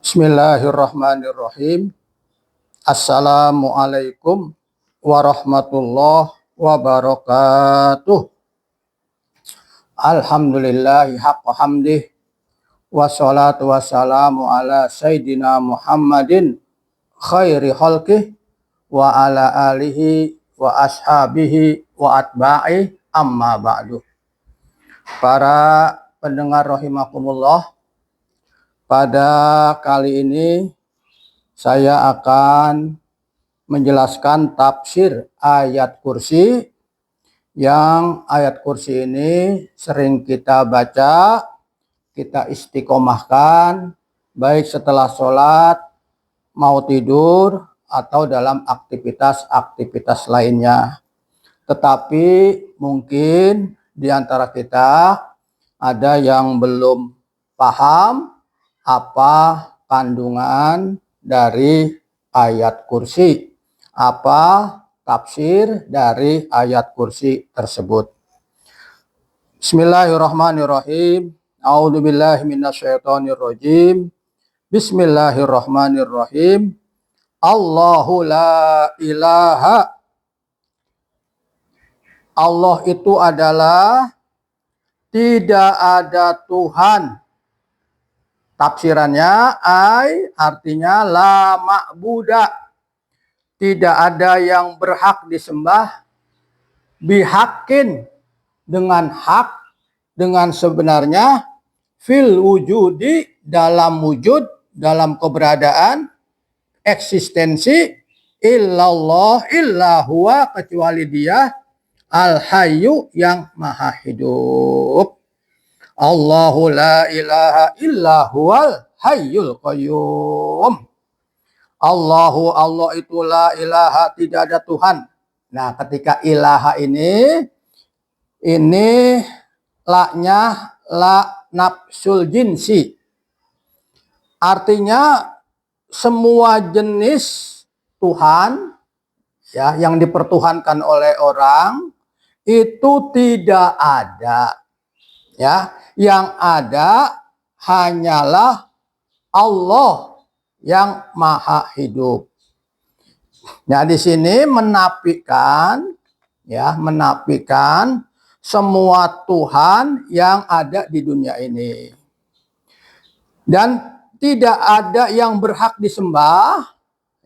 Bismillahirrahmanirrahim. Assalamualaikum warahmatullahi wabarakatuh. Alhamdulillahi haqqa hamdih. Wassalatu wassalamu ala sayyidina Muhammadin khairi khalqih wa ala alihi wa ashabihi wa atba'i amma ba'du. Para pendengar rahimakumullah, pada kali ini saya akan menjelaskan tafsir ayat kursi, yang ayat kursi ini sering kita baca, kita istiqomahkan baik setelah sholat, mau tidur, atau dalam aktivitas-aktivitas lainnya. Tetapi mungkin di antara kita ada yang belum paham apa kandungan dari ayat kursi, apa tafsir dari ayat kursi tersebut. Bismillahirrahmanirrahim. A'udzubillahi minasyaitonirrajim. Bismillahirrahmanirrahim. Allahu la ilaha. Allah itu adalah tidak ada Tuhan. Tafsirannya artinya la ma'buda, tidak ada yang berhak disembah, bihakin, dengan hak, dengan sebenarnya, fil wujudi, dalam wujud, dalam keberadaan, eksistensi, illallah, huwa, kecuali dia, al-hayyu, yang maha hidup. Allahu la ilaha illa huwal hayyul qayyum. Allah itu la ilaha, tidak ada Tuhan. Nah, ketika ilaha ini la-nya la nafsul jinsi. Artinya semua jenis Tuhan ya yang dipertuhankan oleh orang itu tidak ada. Ya, yang ada hanyalah Allah yang maha hidup. Nah, di sini menafikan semua Tuhan yang ada di dunia ini. Dan tidak ada yang berhak disembah,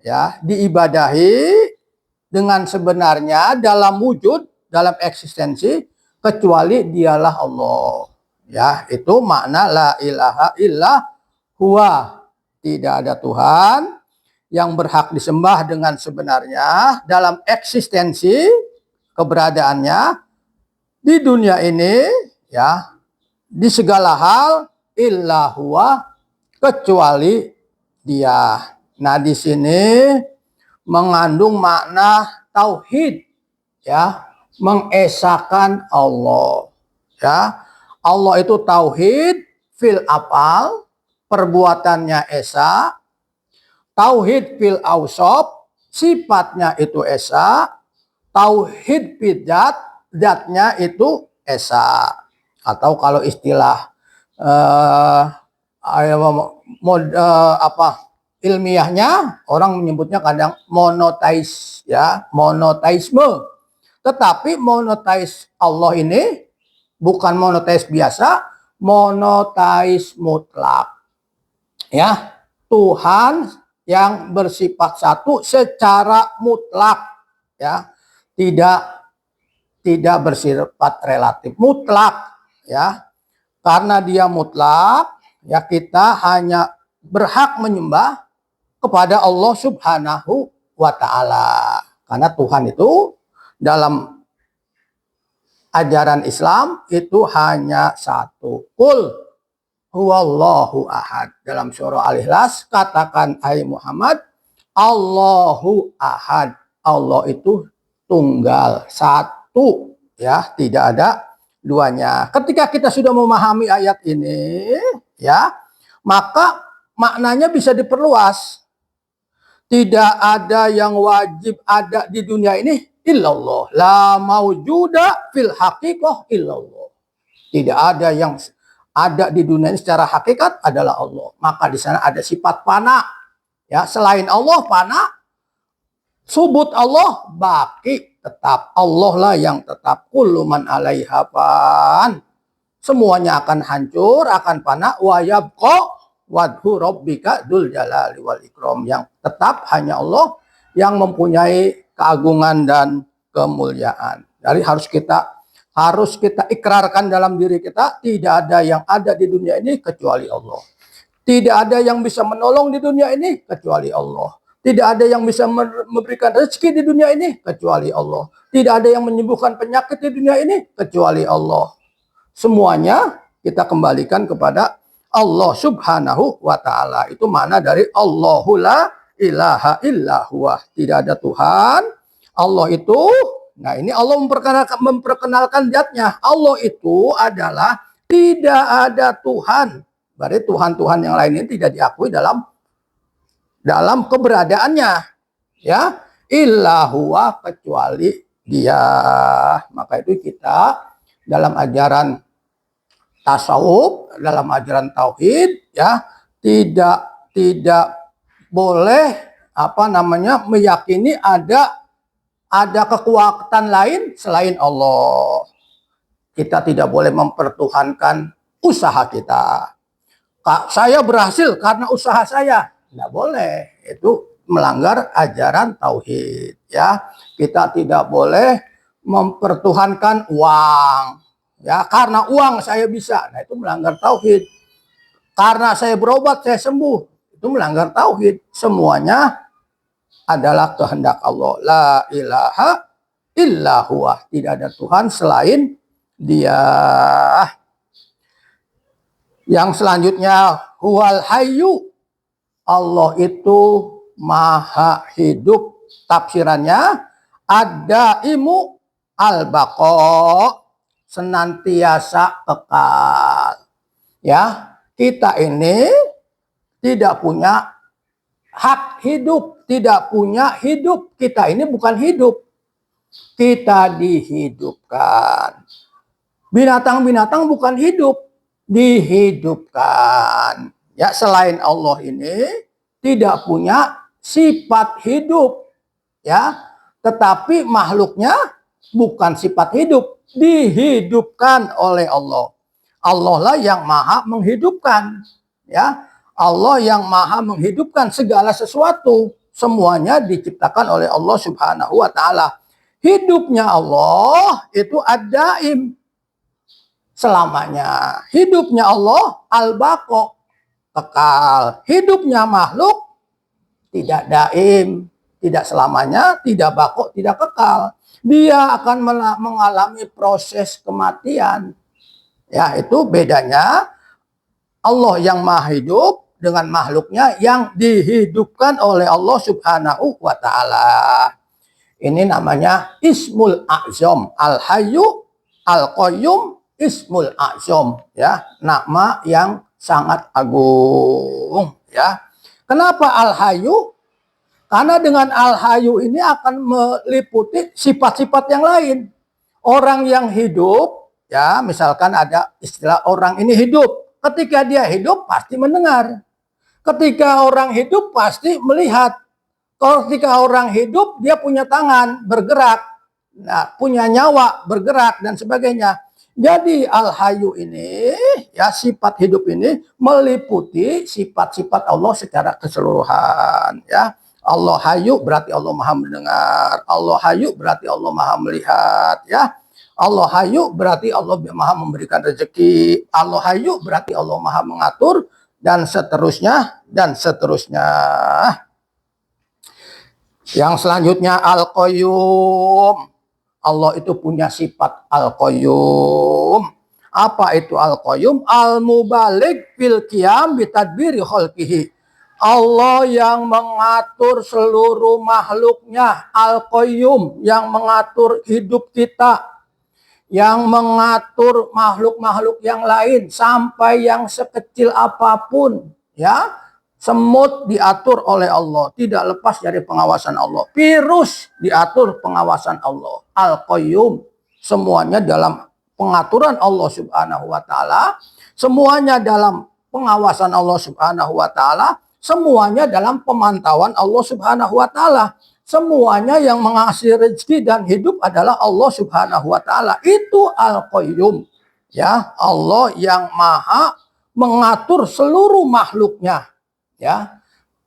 ya, diibadahi dengan sebenarnya dalam wujud, dalam eksistensi, kecuali dialah Allah. Ya, itu makna la ilaha illa huwa. Tidak ada Tuhan yang berhak disembah dengan sebenarnya dalam eksistensi keberadaannya di dunia ini, ya, di segala hal, illa huwa, kecuali dia. Nah, di sini mengandung makna tauhid, ya, mengesakan Allah. Ya, Allah itu tauhid fil afal, perbuatannya esa. Tauhid fil ausop, sifatnya itu esa. Tauhid fil zat, zatnya itu esa. Atau kalau istilah ilmiahnya orang menyebutnya kadang monoteis, ya, monoteisme. Tetapi monoteis Allah ini bukan monoteis biasa, monoteis mutlak. Ya, Tuhan yang bersifat satu secara mutlak, ya. Tidak bersifat relatif, mutlak, ya. Karena dia mutlak, ya, kita hanya berhak menyembah kepada Allah Subhanahu wa ta'ala. Karena Tuhan itu dalam ajaran Islam itu hanya satu. Qul huwallahu ahad. Dalam surah Al-Ikhlas katakan, hai Muhammad, Allahu ahad. Allah itu tunggal, satu, ya, tidak ada duanya. Ketika kita sudah memahami ayat ini, ya, maka maknanya bisa diperluas. Tidak ada yang wajib ada di dunia ini illallah. La maujuda fil haqiqah illallah. Tidak ada yang ada di dunia ini secara hakikat adalah Allah. Maka di sana ada sifat fana. Ya, selain Allah fana, subut Allah baki tetap. Allah lah yang tetap. Kullu man 'alaiha fan. Semuanya akan hancur, akan fana. Wa yabqa wajhu rabbika dzul jalali wal ikram. Yang tetap hanya Allah yang mempunyai keagungan dan kemuliaan. Jadi harus kita ikrarkan dalam diri kita, tidak ada yang ada di dunia ini kecuali Allah. Tidak ada yang bisa menolong di dunia ini kecuali Allah. Tidak ada yang bisa memberikan rezeki di dunia ini kecuali Allah. Tidak ada yang menyembuhkan penyakit di dunia ini kecuali Allah. Semuanya kita kembalikan kepada Allah Subhanahu wa ta'ala. Itu makna dari Allahu la ilaha illa huwa. Tidak ada Tuhan. Allah itu, nah ini Allah memperkenalkan zatnya. Allah itu adalah tidak ada Tuhan. Berarti Tuhan-Tuhan yang lain ini tidak diakui dalam keberadaannya. Ya, illa huwa, kecuali Dia. Maka itu kita dalam ajaran tasawuf, dalam ajaran tauhid, ya, tidak boleh meyakini ada kekuatan lain selain Allah. Kita tidak boleh mempertuhankan usaha kita. Saya berhasil karena usaha saya. Tidak boleh. Itu melanggar ajaran tauhid. Ya, kita tidak boleh mempertuhankan uang. Ya, karena uang saya bisa. Nah, itu melanggar tauhid. Karena saya berobat saya sembuh. Itu melanggar tauhid. Semuanya adalah kehendak Allah. La ilaha illa huwa. Tidak ada Tuhan selain Dia. Yang selanjutnya, huwal hayyu. Allah itu maha hidup. Tafsirannya, ad-daimu al-baqa, senantiasa kekal. Ya, kita ini tidak punya hak hidup, tidak punya hidup. Kita ini bukan hidup. Kita dihidupkan. Binatang-binatang bukan hidup, dihidupkan. Ya, selain Allah ini tidak punya sifat hidup. Ya, tetapi makhluknya bukan sifat hidup, dihidupkan oleh Allah. Allah lah yang maha menghidupkan. Ya, Allah yang maha menghidupkan segala sesuatu. Semuanya diciptakan oleh Allah Subhanahu wa ta'ala. Hidupnya Allah itu ad-daim, selamanya. Hidupnya Allah al-baqa, kekal. Hidupnya makhluk tidak daim, tidak selamanya, tidak baqa, tidak kekal. Dia akan mengalami proses kematian. Ya, itu bedanya Allah yang maha hidup dengan makhluknya yang dihidupkan oleh Allah Subhanahu wa ta'ala. Ini namanya Ismul A'zam. Al-Hayyu Al-Qayyum Ismul A'zam. Ya, nama yang sangat agung. Ya. Kenapa Al-Hayyu? Karena dengan Al-Hayyu ini akan meliputi sifat-sifat yang lain. Orang yang hidup, ya, misalkan ada istilah orang ini hidup. Ketika dia hidup pasti mendengar. Ketika orang hidup pasti melihat. Ketika orang hidup dia punya tangan bergerak, nah, punya nyawa bergerak dan sebagainya. Jadi Al-Hayyu ini, ya, sifat hidup ini meliputi sifat-sifat Allah secara keseluruhan. Ya, Allah Hayyu berarti Allah maha mendengar. Allah Hayyu berarti Allah maha melihat. Ya, Allah Hayyu berarti Allah maha memberikan rezeki. Allah Hayyu berarti Allah maha mengatur, dan seterusnya dan seterusnya. Yang selanjutnya Al-Qayyum. Allah itu punya sifat Al-Qayyum. Apa itu Al-Qayyum? Al-Mubaligh fil qiyam bitadbiri khalqihi. Allah yang mengatur seluruh makhluknya. Al-Qayyum yang mengatur hidup kita, yang mengatur makhluk-makhluk yang lain sampai yang sekecil apapun. Ya, semut diatur oleh Allah, tidak lepas dari pengawasan Allah. Virus diatur pengawasan Allah. Al-Qayyum, semuanya dalam pengaturan Allah Subhanahu wa ta'ala. semuanya dalam pengawasan Allah Subhanahu wa taala, semuanya dalam pemantauan Allah Subhanahu wa taala. Semuanya yang mengasih rezeki dan hidup adalah Allah Subhanahu wa taala. Itu Al-Qayyum. Ya, Allah yang Maha mengatur seluruh makhluknya. Ya,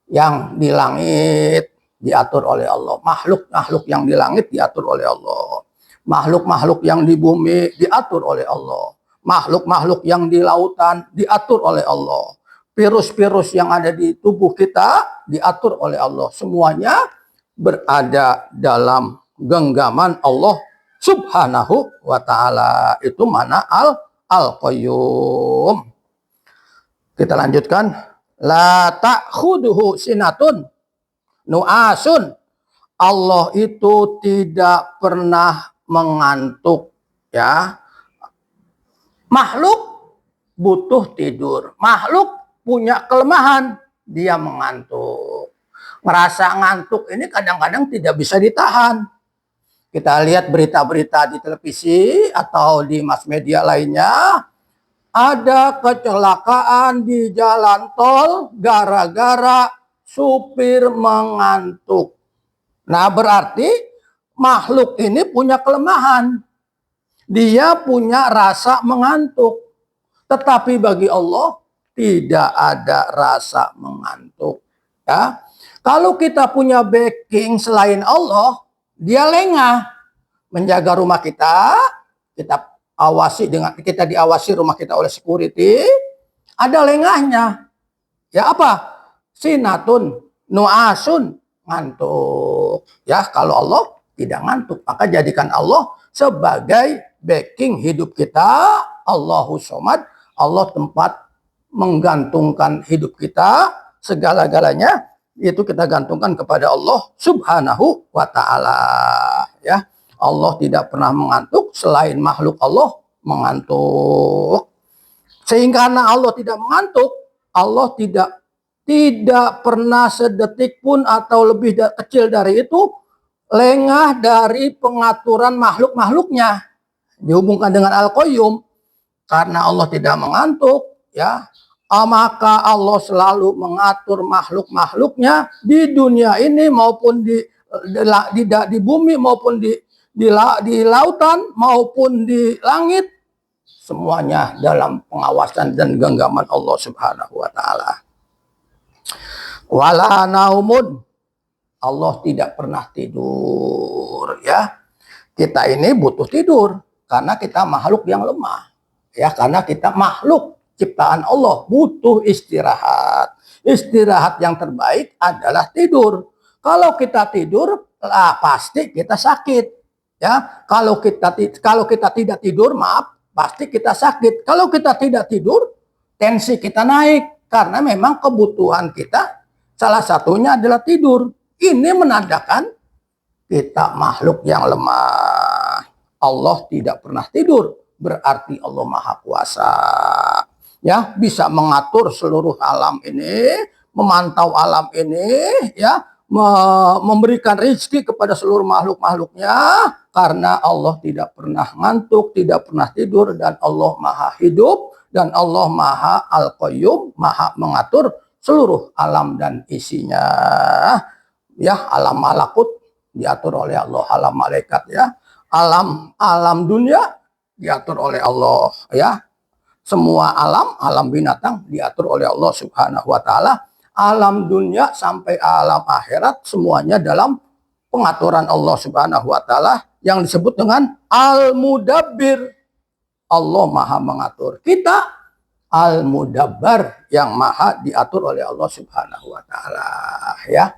yang di langit diatur oleh Allah. Makhluk-makhluk yang di langit diatur oleh Allah. Makhluk-makhluk yang di bumi diatur oleh Allah. Makhluk-makhluk yang di lautan diatur oleh Allah. Virus-virus yang ada di tubuh kita diatur oleh Allah. Semuanya berada dalam genggaman Allah Subhanahu wa taala. Itu mana Al-Qayyum. Kita lanjutkan. La ta'khuduhu sinatun nu'asun. Allah itu tidak pernah mengantuk, ya. Makhluk butuh tidur. Makhluk punya kelemahan, dia mengantuk. Ngerasa ngantuk ini kadang-kadang tidak bisa ditahan. Kita lihat berita-berita di televisi atau di mass media lainnya, ada kecelakaan di jalan tol gara-gara supir mengantuk. Nah, berarti makhluk ini punya kelemahan. Dia punya rasa mengantuk. Tetapi bagi Allah tidak ada rasa mengantuk. Ya. Kalau kita punya backing selain Allah, dia lengah menjaga rumah kita awasi dengan kita diawasi rumah kita oleh security, ada lengahnya. Ya apa? Sinatun, nu'asun, ngantuk. Ya, kalau Allah tidak ngantuk, maka jadikan Allah sebagai backing hidup kita. Allahus Somad, Allah tempat menggantungkan hidup kita, segala-galanya itu kita gantungkan kepada Allah Subhanahu wa taala, ya. Allah tidak pernah mengantuk, selain makhluk Allah mengantuk. Sehingga karena Allah tidak mengantuk, Allah tidak pernah sedetik pun atau lebih kecil dari itu lengah dari pengaturan makhluk-makhluknya. Dihubungkan dengan Al-Qayyum, karena Allah tidak mengantuk, ya, maka Allah selalu mengatur makhluk-makhluknya di dunia ini maupun di bumi maupun di lautan maupun di langit, semuanya dalam pengawasan dan genggaman Allah Subhanahu wa taala. Wala naumun, Allah tidak pernah tidur, ya. Kita ini butuh tidur karena kita makhluk yang lemah, ya, karena kita makhluk ciptaan Allah, butuh istirahat. Istirahat yang terbaik adalah tidur. Kalau kita tidur, pasti kita sakit. Ya, kalau kita tidak tidur, maaf, pasti kita sakit. Kalau kita tidak tidur, tensi kita naik karena memang kebutuhan kita salah satunya adalah tidur. Ini menandakan kita makhluk yang lemah. Allah tidak pernah tidur, berarti Allah Maha Kuasa. Ya, bisa mengatur seluruh alam ini, memantau alam ini, ya, memberikan rezeki kepada seluruh makhluk-makhluknya, karena Allah tidak pernah ngantuk, tidak pernah tidur, dan Allah Maha hidup, dan Allah Maha Al-Qayyum, Maha mengatur seluruh alam dan isinya. Ya, alam malakut diatur oleh Allah, alam malaikat, ya, alam dunia diatur oleh Allah, ya. Semua alam binatang diatur oleh Allah Subhanahu wa taala. Alam dunia sampai alam akhirat semuanya dalam pengaturan Allah Subhanahu wa taala yang disebut dengan Al-Mudabbir. Allah Maha mengatur. Kita Al-Mudabbar yang Maha diatur oleh Allah Subhanahu wa taala, ya.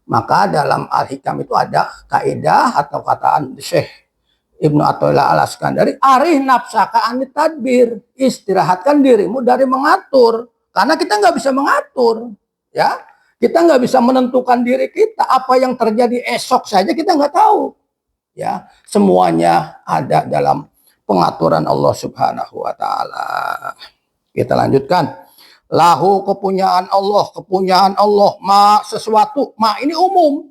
Maka dalam Al-Hikam itu ada kaidah atau kataan Syekh Ibnu Athaillah Al-Iskandari, arih nafsaka anit tadbir, istirahatkan dirimu dari mengatur, karena kita nggak bisa mengatur, ya, kita nggak bisa menentukan diri kita, apa yang terjadi esok saja kita nggak tahu, ya, semuanya ada dalam pengaturan Allah Subhanahu wa taala. Kita lanjutkan. Lahu, kepunyaan Allah, ma sesuatu, ma ini umum,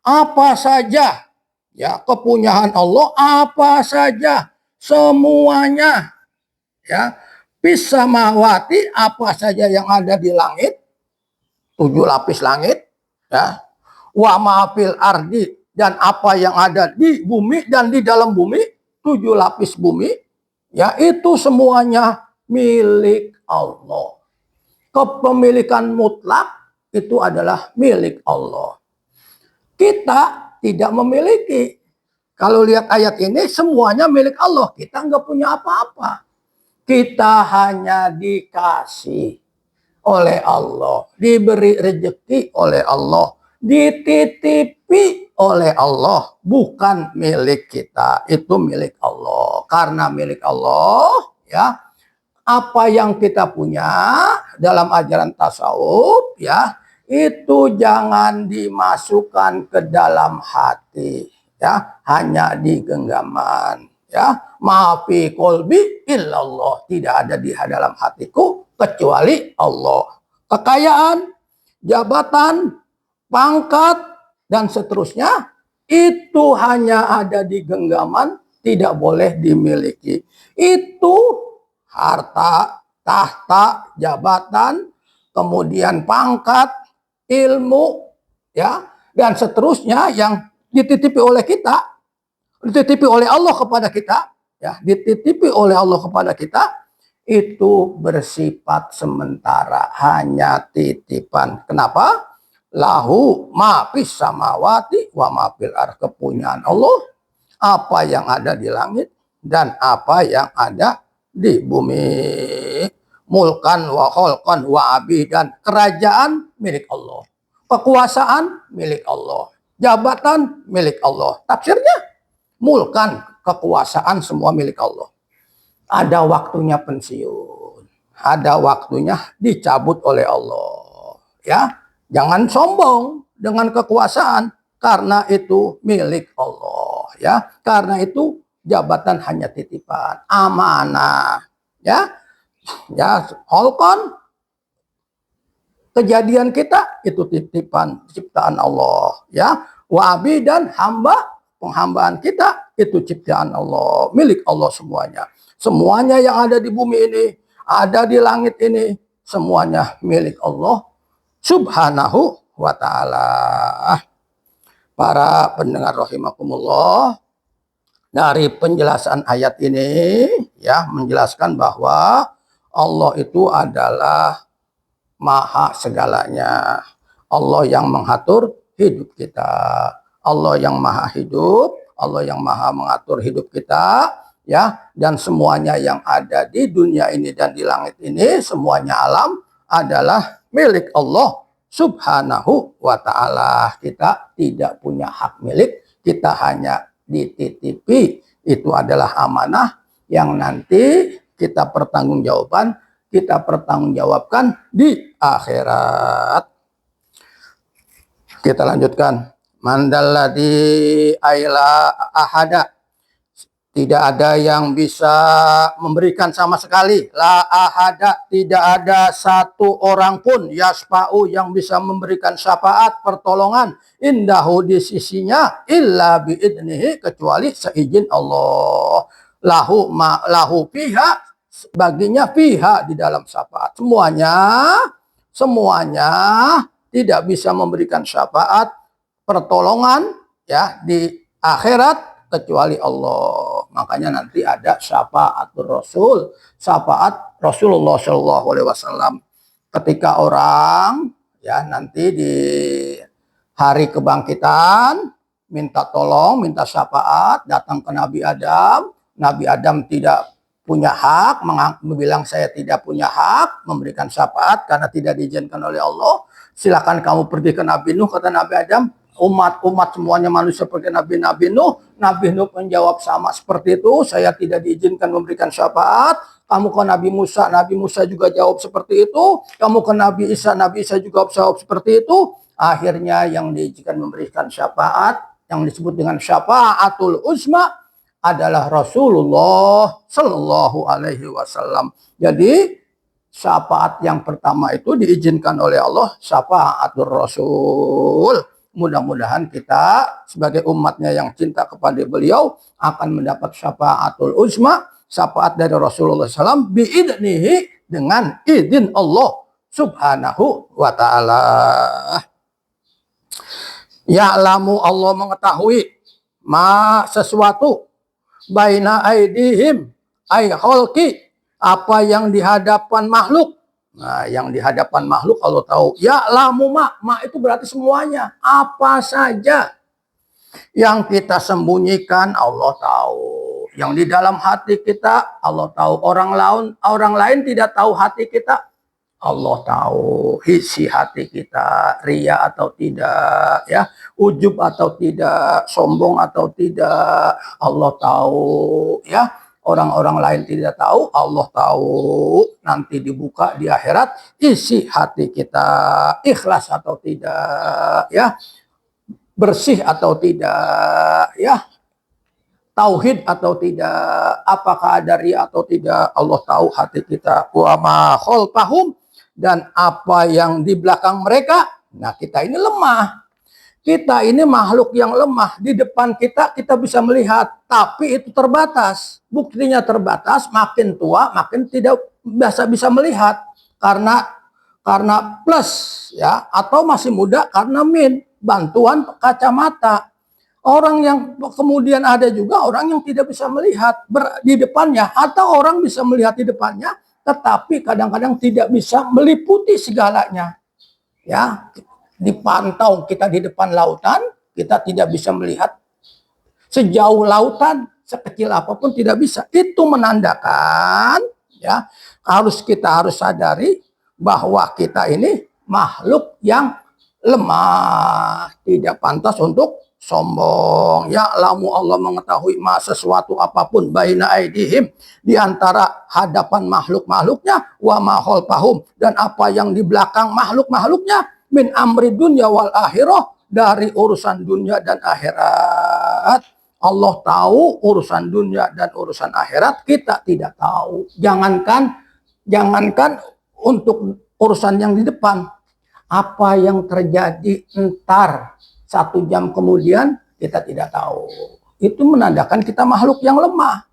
apa saja. Ya, kepunyaan Allah apa saja, semuanya, ya, fis samawati, apa saja yang ada di langit, 7 lapis langit, ya. Wa ma fil ardi, dan apa yang ada di bumi dan di dalam bumi, 7 lapis bumi, ya, itu semuanya milik Allah. Kepemilikan mutlak itu adalah milik Allah. Kita tidak memiliki. Kalau lihat ayat ini, semuanya milik Allah. Kita nggak punya apa-apa. Kita hanya dikasih oleh Allah, diberi rezeki oleh Allah, dititipi oleh Allah, bukan milik kita. Itu milik Allah. Karena milik Allah, ya, apa yang kita punya dalam ajaran tasawuf, ya, itu jangan dimasukkan ke dalam hati, ya, hanya di genggaman, ya. Maafi kolbi illallah, tidak ada di dalam hatiku kecuali Allah. Kekayaan, jabatan, pangkat, dan seterusnya itu hanya ada di genggaman, tidak boleh dimiliki. Itu harta, tahta, jabatan, kemudian pangkat, ilmu, ya, dan seterusnya yang dititipi oleh kita, dititipi oleh Allah kepada kita, ya, dititipi oleh Allah kepada kita, itu bersifat sementara, hanya titipan. Kenapa? Lahu ma fis samawati wa ma fil ardh, kepunyaan Allah, apa yang ada di langit dan apa yang ada di bumi. Mulkan wa kholqan wa abidan, kerajaan milik Allah, kekuasaan milik Allah, jabatan milik Allah. Tafsirnya, mulkan, kekuasaan, semua milik Allah. Ada waktunya pensiun, ada waktunya dicabut oleh Allah, ya. Jangan sombong dengan kekuasaan, karena itu milik Allah, ya. Karena itu jabatan hanya titipan, amanah, ya. Ya, holkon, kejadian kita itu titipan ciptaan Allah, ya. Wabi, dan hamba, penghambaan kita itu ciptaan Allah, milik Allah semuanya. Semuanya yang ada di bumi ini, ada di langit ini, semuanya milik Allah subhanahu wa ta'ala. Para pendengar rahimakumullah, dari penjelasan ayat ini, ya, menjelaskan bahwa Allah itu adalah maha segalanya. Allah yang mengatur hidup kita. Allah yang maha hidup, Allah yang maha mengatur hidup kita, ya. Dan semuanya yang ada di dunia ini dan di langit ini, semuanya alam adalah milik Allah subhanahu wa ta'ala. Kita tidak punya hak milik, kita hanya dititipi. Itu adalah amanah yang nanti kita pertanggungjawabkan di akhirat. Kita lanjutkan. Mandalladzi aila ahada, tidak ada yang bisa memberikan sama sekali. La ahada, tidak ada satu orang pun, yasfa'u, yang bisa memberikan syafaat, pertolongan, indahu, di sisinya, illa biidnihi, kecuali seizin Allah. Lahu fiha, baginya fiha, di dalam syafaat. Semuanya tidak bisa memberikan syafaat, pertolongan, ya, di akhirat kecuali Allah. Makanya nanti ada syafaatul Rasul, syafaat Rasulullah Shallallahu Alaihi Wasallam. Ketika orang, ya, nanti di hari kebangkitan minta tolong, minta syafaat, datang ke Nabi Adam. Nabi Adam tidak punya hak, bilang saya tidak punya hak memberikan syafaat karena tidak diizinkan oleh Allah. Silakan kamu pergi ke Nabi Nuh, kata Nabi Adam. Umat semuanya manusia seperti Nabi Nuh. Nabi Nuh menjawab sama seperti itu, saya tidak diizinkan memberikan syafaat. Kamu ke Nabi Musa juga jawab seperti itu. Kamu ke Nabi Isa juga jawab seperti itu. Akhirnya yang diizinkan memberikan syafaat, yang disebut dengan syafaatul uzma, adalah Rasulullah Shallallahu Alaihi Wasallam. Jadi syafaat yang pertama itu diizinkan oleh Allah, syafaatul Rasul. Mudah-mudahan kita sebagai umatnya yang cinta kepada beliau akan mendapat syafaatul uzma, syafaat dari Rasulullah SAW biidnihi, dengan izin Allah Subhanahu wa ta'ala. Ya'lamu, Allah mengetahui, ma sesuatu, baina aidihim ay khalqi, apa yang di hadapan makhluk. Nah, yang di hadapan makhluk Allah tahu. Ya'lamu ma itu berarti semuanya, apa saja yang kita sembunyikan Allah tahu. Yang di dalam hati kita Allah tahu. Orang lain tidak tahu hati kita. Allah tahu isi hati kita, ria atau tidak, ya, ujub atau tidak, sombong atau tidak, Allah tahu, ya. Orang-orang lain tidak tahu, Allah tahu. Nanti dibuka di akhirat isi hati kita, ikhlas atau tidak, ya, bersih atau tidak, ya, tauhid atau tidak, apakah ada ria atau tidak, Allah tahu hati kita. Wa ma khalfahum, dan apa yang di belakang mereka. Nah, kita ini lemah. Kita ini makhluk yang lemah. Di depan kita bisa melihat, tapi itu terbatas. Buktinya terbatas, makin tua makin tidak bisa melihat. Karena plus, ya, atau masih muda karena bantuan kacamata. Orang yang kemudian ada juga orang yang tidak bisa melihat di depannya, atau orang bisa melihat di depannya tetapi kadang-kadang tidak bisa meliputi segalanya. Ya, dipantau kita di depan lautan, kita tidak bisa melihat sejauh lautan, sekecil apapun tidak bisa. Itu menandakan, ya, kita harus sadari bahwa kita ini makhluk yang lemah, tidak pantas untuk sombong. Ya, lamu, Allah mengetahui sesuatu apapun baina aidihim, di antara hadapan makhluknya, wa ma khalfahum, dan apa yang di belakang makhluknya, min amri dunya wal akhirah, dari urusan dunia dan akhirat. Allah tahu urusan dunia dan urusan akhirat, kita tidak tahu. Jangankan untuk urusan yang di depan, apa yang terjadi entar 1 jam kemudian kita tidak tahu. Itu menandakan kita makhluk yang lemah.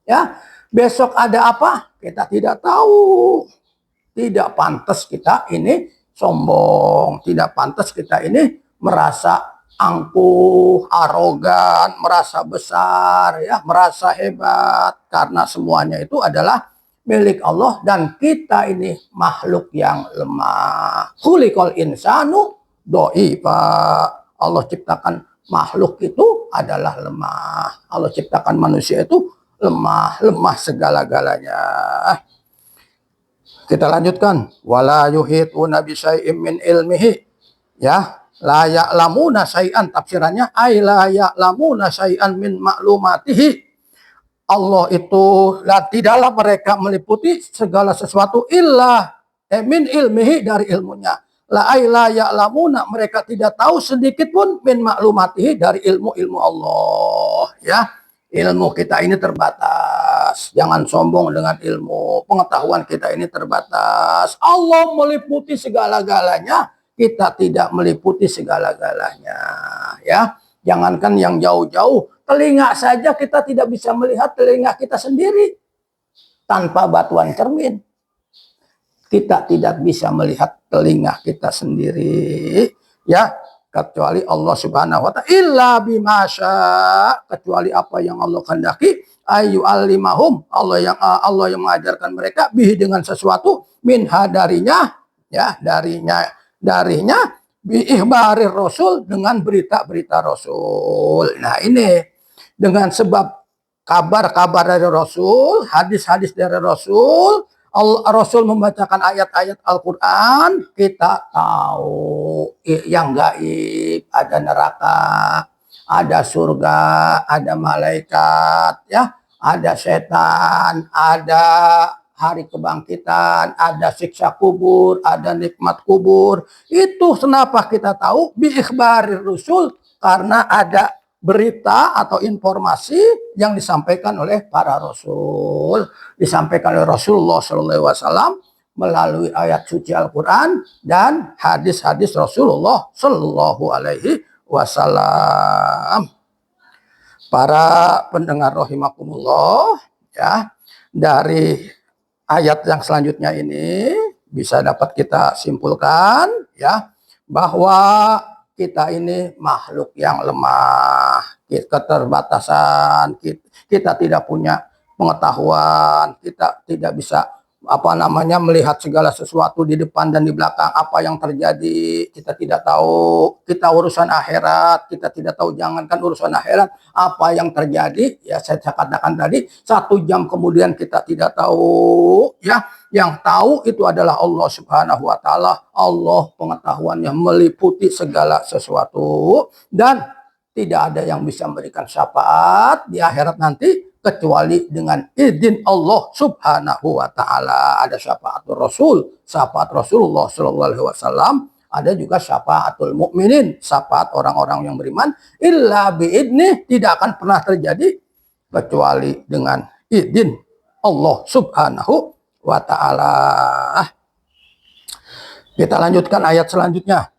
Ya, besok ada apa? Kita tidak tahu. Tidak pantas kita ini sombong. Tidak pantas kita ini merasa angkuh, arogan, merasa besar, ya, merasa hebat. Karena semuanya itu adalah milik Allah dan kita ini makhluk yang lemah. Khuliqal insanu dha'ifa. Allah ciptakan makhluk itu adalah lemah. Allah ciptakan manusia itu lemah segala-galanya. Kita lanjutkan. Wala yuhituna bi syai'in min ilmihi. Ya, la ya'lamuna syai'an, tafsirannya ay la ya'lamuna syai'an min maklumatihi. Allah itu tidaklah mereka meliputi segala sesuatu illa min ilmihi, dari ilmunya. La ya'lamuna, mereka tidak tahu sedikit pun min maklumatihi, dari ilmu Allah, ya. Ilmu kita ini terbatas. Jangan sombong dengan ilmu. Pengetahuan kita ini terbatas. Allah meliputi segala-galanya, kita tidak meliputi segala-galanya, ya. Jangankan yang jauh-jauh, telinga saja kita tidak bisa melihat telinga kita sendiri tanpa bantuan cermin. Kita tidak bisa melihat telinga kita sendiri, ya, kecuali Allah Subhanahu wa ta'ala. Illa bimasya, kecuali apa yang Allah kehendaki. Ayu alimahum, Allah yang mengajarkan mereka bihi, dengan sesuatu, minha, darinya, ya, darinya bi ihbarir rasul, dengan berita-berita Rasul. Nah, ini dengan sebab kabar-kabar dari Rasul, hadis-hadis dari Rasul, Rasul membacakan ayat-ayat Al-Quran, kita tahu yang gaib, ada neraka, ada surga, ada malaikat, ya, ada setan, ada hari kebangkitan, ada siksa kubur, ada nikmat kubur. Itu kenapa kita tahu? Bi ikhbarir Rasul, karena ada berita atau informasi yang disampaikan oleh para Rasul, disampaikan oleh Rasulullah SAW melalui ayat suci Al-Quran dan hadis-hadis Rasulullah SAW. Para pendengar rahimakumullah, ya, Dari ayat yang selanjutnya ini bisa dapat kita simpulkan ya bahwa kita ini makhluk yang lemah, keterbatasan, kita tidak punya pengetahuan, kita tidak bisa melihat segala sesuatu di depan dan di belakang apa yang terjadi, kita tidak tahu. Kita urusan akhirat kita tidak tahu, jangankan urusan akhirat, apa yang terjadi ya saya katakan tadi 1 jam kemudian kita tidak tahu ya. Yang tahu itu adalah Allah Subhanahu wa taala. Allah pengetahuannya meliputi segala sesuatu dan tidak ada yang bisa memberikan syafaat di akhirat nanti kecuali dengan izin Allah Subhanahu wa taala. Ada syafaatul Rasul, syafaat Rasulullah sallallahu alaihi wasallam, ada juga syafaatul mukminin, syafaat orang-orang yang beriman, illa biidnih, tidak akan pernah terjadi kecuali dengan izin Allah Subhanahu wa taala. Kita lanjutkan ayat selanjutnya.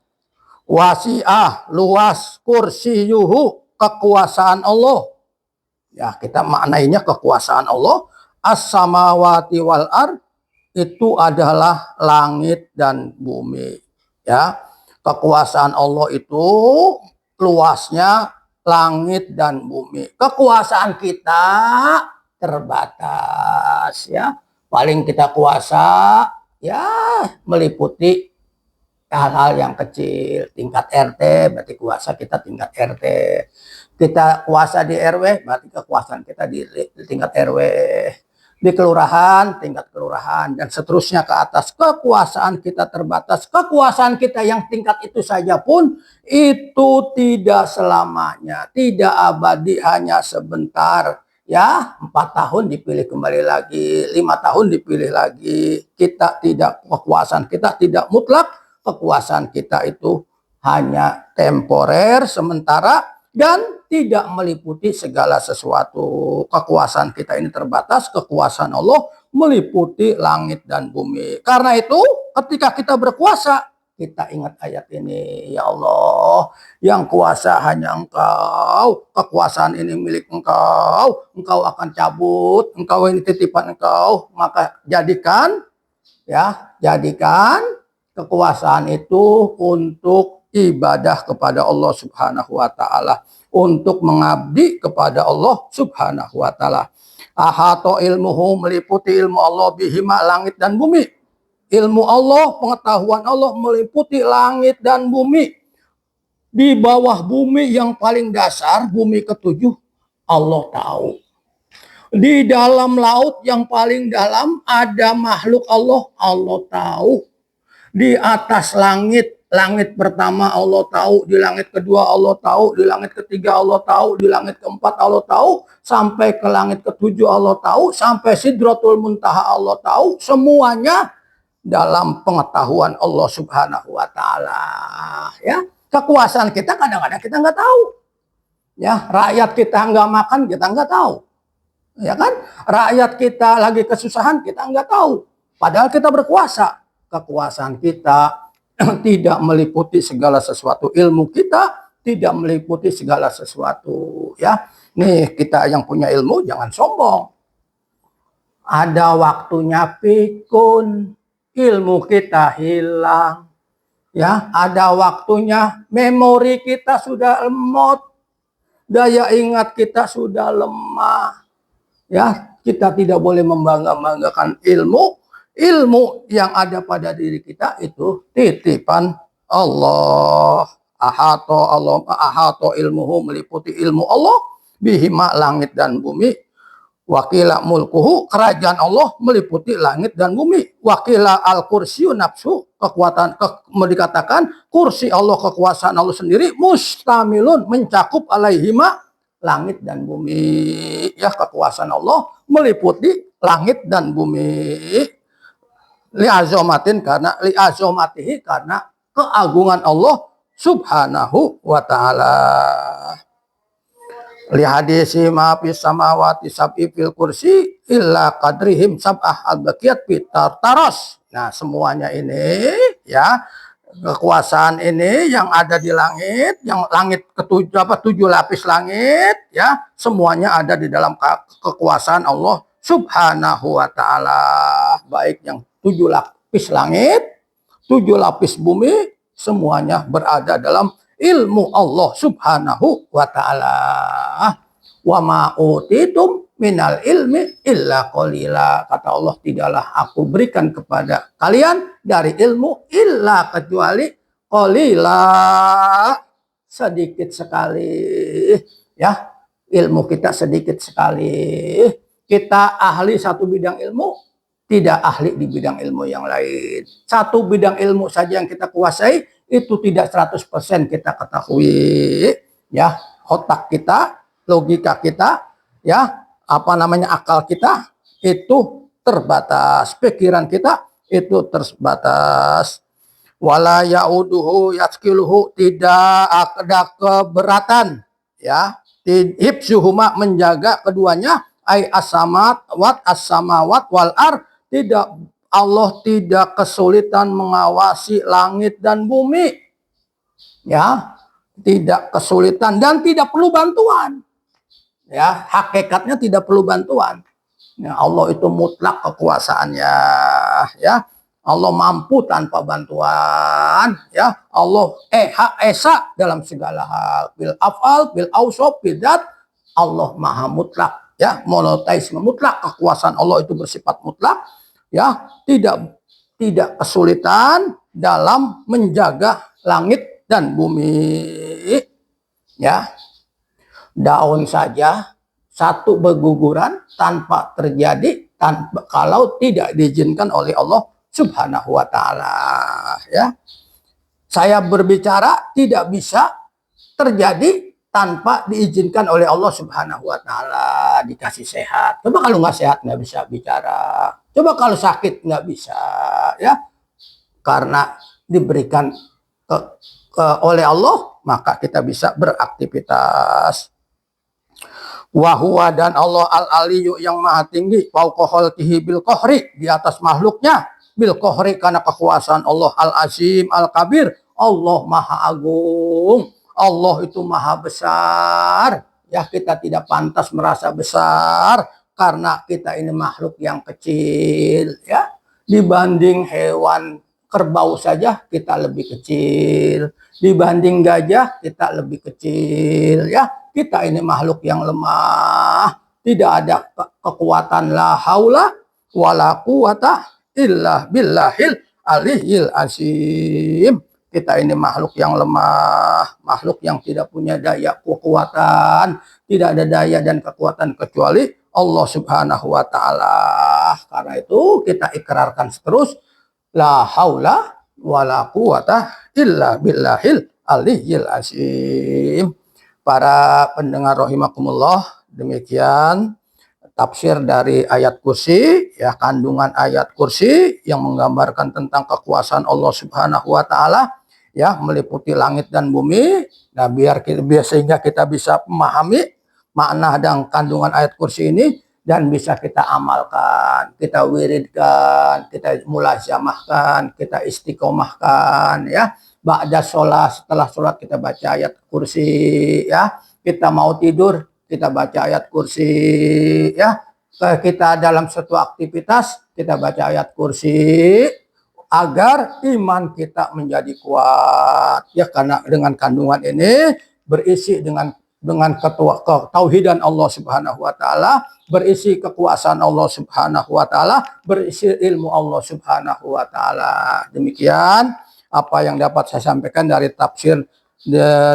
Wasi'ah, luas, kursiyuhu, kekuasaan Allah. Ya, kita maknainya kekuasaan Allah. As-samawati wal ard, itu adalah langit dan bumi. Ya, kekuasaan Allah itu luasnya langit dan bumi. Kekuasaan kita terbatas ya. Paling kita kuasa ya meliputi hal-hal yang kecil, tingkat RT berarti kuasa kita tingkat RT. Kita kuasa di RW berarti kekuasaan kita di tingkat RW. Di kelurahan, tingkat kelurahan, dan seterusnya ke atas. Kekuasaan kita terbatas. Kekuasaan kita yang tingkat itu saja pun itu tidak selamanya, tidak abadi, hanya sebentar. Ya, 4 tahun dipilih kembali lagi, 5 tahun dipilih lagi. Kita tidak, kekuasaan kita tidak mutlak. Kekuasaan kita itu hanya temporer, sementara, dan tidak meliputi segala sesuatu. Kekuasaan kita ini terbatas, kekuasaan Allah meliputi langit dan bumi. Karena itu, ketika kita berkuasa, kita ingat ayat ini. Ya Allah, yang kuasa hanya Engkau, kekuasaan ini milik Engkau, Engkau akan cabut, Engkau ini titipan Engkau, maka jadikan kekuasaan itu untuk ibadah kepada Allah Subhanahu wa taala, untuk mengabdi kepada Allah Subhanahu wa taala. Ahata ilmuhu, meliputi ilmu Allah, bihima, langit dan bumi. Ilmu Allah, pengetahuan Allah meliputi langit dan bumi. Di bawah bumi yang paling dasar, bumi ke-7, Allah tahu. Di dalam laut yang paling dalam ada makhluk Allah, Allah tahu. Di atas langit, langit pertama Allah tahu, di langit kedua Allah tahu, di langit ketiga Allah tahu, di langit keempat Allah tahu, sampai ke langit ke-7 Allah tahu, sampai Sidratul Muntaha Allah tahu, semuanya dalam pengetahuan Allah Subhanahu wa taala. Ya, kekuasaan kita kadang-kadang kita nggak tahu. Ya, rakyat kita nggak makan, kita nggak tahu. Ya kan? Rakyat kita lagi kesusahan, kita nggak tahu. Padahal kita berkuasa. Kekuasaan kita tidak meliputi segala sesuatu, ilmu kita tidak meliputi segala sesuatu. Ya, nih kita yang punya ilmu jangan sombong. Ada waktunya pikun, ilmu kita hilang. Ya, ada waktunya memori kita sudah lemot, daya ingat kita sudah lemah. Ya, kita tidak boleh membangga-banggakan ilmu. Ilmu yang ada pada diri kita itu titipan Allah. Ahato ilmuhu, meliputi ilmu Allah, bihima, langit dan bumi. Wakila mulkuhu, kerajaan Allah meliputi langit dan bumi. Wakila al-kursiyu nafsu, kekuatan, dikatakan kursi Allah, kekuasaan Allah sendiri, mustamilun, mencakup alaihima, langit dan bumi. Ya, kekuasaan Allah meliputi langit dan bumi. Li'azomatihi, karena keagungan Allah Subhanahu wa ta'ala. Li hadisi ma fis samawati sab'i fil kursi illa qadrihim sab'ah al-baqiyat fitar taros. Nah, semuanya ini ya, kekuasaan ini yang ada di langit, yang langit ke-7, 7 lapis langit ya, semuanya ada di dalam kekuasaan Allah Subhanahu wa ta'ala. Baik yang 7 lapis langit, 7 lapis bumi, semuanya berada dalam ilmu Allah Subhanahu wa ta'ala. Wa ma utitum minal ilmi illa qalila. Kata Allah, tidaklah aku berikan kepada kalian dari ilmu illa kecuali qalila, sedikit sekali. Ya, ilmu kita sedikit sekali. Kita ahli satu bidang ilmu, tidak ahli di bidang ilmu yang lain. Satu bidang ilmu saja yang kita kuasai, itu tidak 100% kita ketahui. Ya, otak kita, logika kita, ya, akal kita itu terbatas. Pikiran kita itu terbatas. Wala yauduhu yaskiluhu, tidak ada keberatan, ya. Hibsuhuma, menjaga keduanya, ai as-samawat wal ar, tidak, Allah tidak kesulitan mengawasi langit dan bumi, ya, tidak kesulitan dan tidak perlu bantuan, ya, hakikatnya tidak perlu bantuan, ya, Allah itu mutlak kekuasaannya, ya, Allah mampu tanpa bantuan, ya, Allah esa dalam segala hal, bil afal, bil ausof, bil dat, Allah maha mutlak, ya, monoteisme mutlak, kekuasaan Allah itu bersifat mutlak, ya, tidak kesulitan dalam menjaga langit dan bumi, ya. Daun saja satu berguguran tanpa terjadi, kalau tidak diizinkan oleh Allah Subhanahu wa ta'ala, ya. Saya berbicara tidak bisa terjadi tanpa diizinkan oleh Allah Subhanahu wa ta'ala, dikasih sehat. Coba kalau nggak sehat nggak bisa bicara. Coba kalau sakit nggak bisa, ya. Karena diberikan oleh Allah, maka kita bisa beraktivitas. Wahuwa, dan Allah al-aliyu, yang maha tinggi, fauqa khalqihi bil qahri, di atas makhluknya, bil qahri, karena kekuasaan Allah, al-azim al-kabir, Allah maha agung, Allah itu maha besar, ya. Kita tidak pantas merasa besar karena kita ini makhluk yang kecil, ya. Dibanding hewan kerbau saja kita lebih kecil, dibanding gajah kita lebih kecil, ya. Kita ini makhluk yang lemah, tidak ada kekuatan, la haula wala quwata illa billahil aliyyil azim. Kita ini makhluk yang lemah, makhluk yang tidak punya daya kekuatan, tidak ada daya dan kekuatan kecuali Allah Subhanahu wa ta'ala. Karena itu kita ikrarkan terus, la haula wala quwata illa billahil aliyyil azim. Para pendengar rahimakumullah, demikian tafsir dari ayat kursi, ya, kandungan ayat kursi yang menggambarkan tentang kekuasaan Allah Subhanahu wa ta'ala, ya, meliputi langit dan bumi. Nah, sehingga kita bisa memahami makna dan kandungan ayat kursi ini dan bisa kita amalkan, kita wiridkan, kita mulazamahkan, kita istiqomahkan, ya. Ba'da sholat, setelah sholat kita baca ayat kursi, ya. Kita mau tidur, kita baca ayat kursi, ya. Kita dalam suatu aktivitas, kita baca ayat kursi, agar iman kita menjadi kuat, ya. Karena dengan kandungan ini berisi dengan ketauhidan Allah Subhanahu wa ta'ala, berisi kekuasaan Allah Subhanahu wa ta'ala, berisi ilmu Allah Subhanahu wa ta'ala. Demikian apa yang dapat saya sampaikan dari tafsir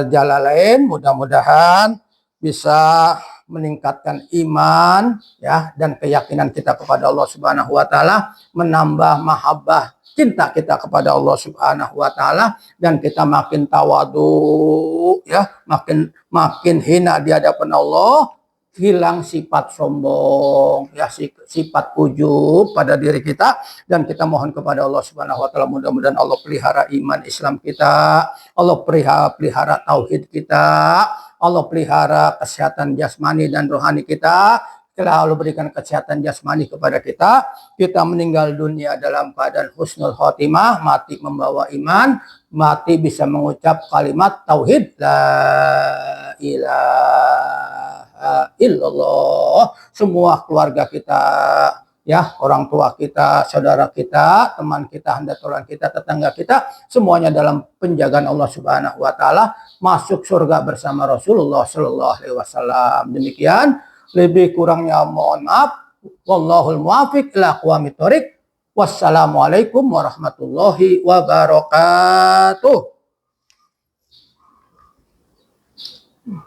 Jalalain. Mudah-mudahan bisa meningkatkan iman, ya, dan keyakinan kita kepada Allah Subhanahu wa ta'ala, menambah mahabbah cinta kita kepada Allah Subhanahu wa ta'ala, dan kita makin tawadu, ya, makin hina di hadapan Allah, hilang sifat sombong, ya, sifat ujub pada diri kita, dan kita mohon kepada Allah Subhanahu wa ta'ala, mudah-mudahan Allah pelihara iman Islam kita, Allah pelihara tauhid kita, Allah pelihara kesehatan jasmani dan rohani kita. Setelah Allah berikan kesehatan jasmani kepada kita, kita meninggal dunia dalam keadaan husnul khotimah, mati membawa iman, mati bisa mengucap kalimat tauhid, la ilaha ilaha illallah. Semua keluarga kita, ya, orang tua kita, saudara kita, teman kita, handaturan kita, tetangga kita, semuanya dalam penjagaan Allah Subhanahu wa taala, masuk surga bersama Rasulullah sallallahu alaihi wasallam. Demikian, lebih kurangnya mohon maaf. Wallahul muwaffiq ila aqwamit thoriq. Wassalamualaikum warahmatullahi wabarakatuh.